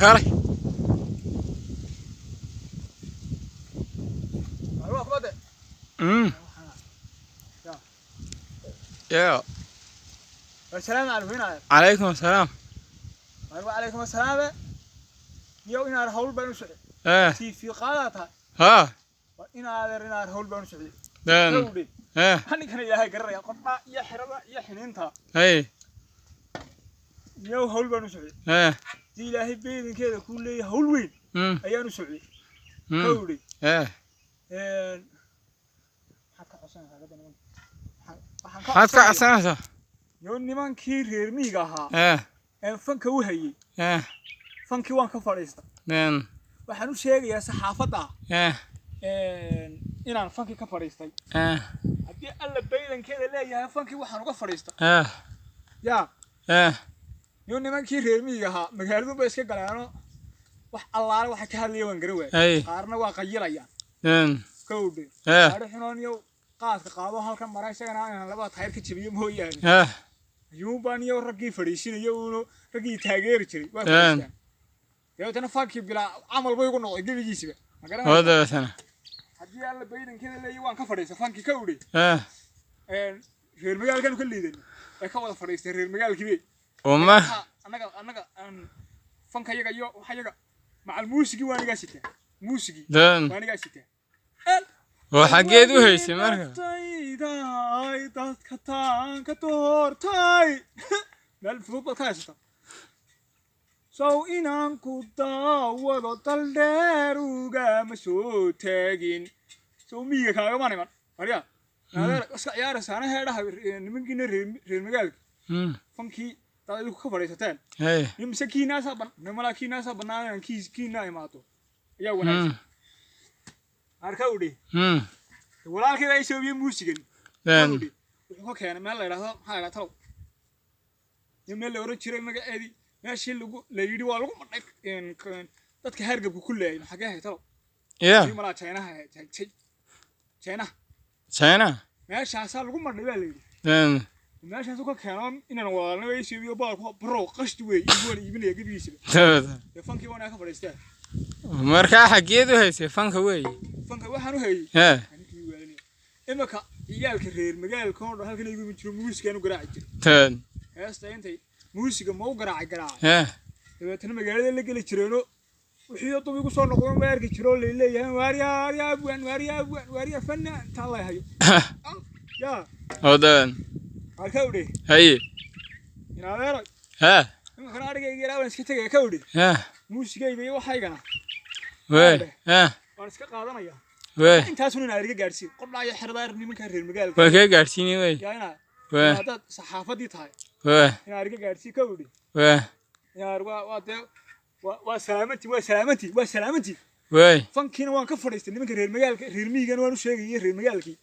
خالي يا السلام عليكم. عليكم السلام. وعليكم السلام. يو إن هول بنو سعيد. ايه في قالتها. ها إن هول بنو سعيد. دان ايه هني كان إلهي قرر قطع يحرم أنت. ايه يو هول بنو سعيد. ايه دي إلهي بين كذا كل هول وين. أيانو سعيد. كودي. ايه حتى عشان هذا حتى عسانسة يو نمان كير ميجاها. ايه فنك وهي. ايه فنك وان كفاريستا. دان waxaan u sheegayaa saxaafada inaan fanki ka fariistay hadii alla baydankeeda leeyahay fanki waxaan uga fariistay yaa yo nimankii reer miyiga ahaa magaaladu bay iska galaano wax allaale waxa ka hadlaya waan garaway qaarna waa qayilayaan kowde arixinoon yo qaadka qaado halkan maray isagana aan laba taayir ka jabiyo mooyaan yuubaan yo raggii fariisinayo uu raggii taageeri jiray waa fariistaan يا ترى فاكي بلا عمل بيقول نقول جيبي جيسبه هذا سنة هدي الله بيدن كذا اللي يوان كفريسة فانكي كودي في المجال كانوا كل يدين كوضع فريسة في المجال كبير وما أنا فانك يجا يو حاجة مع الموسيقى وأنا قاسيته موسيقى وأنا قاسيته وحقيقة هي سمرها تاي تاي كتان كتور تاي لا الفوق تايسته سو إنان كودا وضلدروجا مسوتين سو مية كاغا ماني مان مريا هذا أسكا يا رسانة هذا نمكن ريل مجال فانكي تادو كفريستان يمسكي ناسا بن نملاكي ناسا بنانا كي ناي ماتو يا وناس أركودي ولا كذا يسوي موسيقى وحكوا كان ما لا يراه هذا ترى يمل لو رجع مجال ماشي لا يدي والله ما dadka hargabku ku leeyahay xagaha talo mara China meeshaas lagu marnay baa leeyahay meeshaas ka keenan inaan walaalnimo ay siibiyo baalku bro qashti weey iibin iibinaya gabigiisa fanki wana ka fadhiistaa marka xageedu haysay fanka weey fanka waxaan u hayay imaka iyaalka reer magaalka oo halkan igu jiro muusiga garaaci jiray heesta intay muusiga ma u garaac dabeetana magaalada la gali jireeno wixii oo igu soo noqon weerki jiro leeyahay waariya fanaan talay hayo ya odan halkawdi hay ina weero ma kana arigayga ilaawan iska tagay kawdi muusigayga iyo waxaygana waan iska qaadanaya intaas uu ina ariga gaarsiin qodhaaya xirdaar nimanka reer magaalka waa ka gaarsiin way yaana dad saxaafadii tahay ina ariga gaarsiin kawdi يا وسلامتي فانكينا وان كفريستي نمك رير مجالك رير ميغان وانو شيغاي رير مجالكي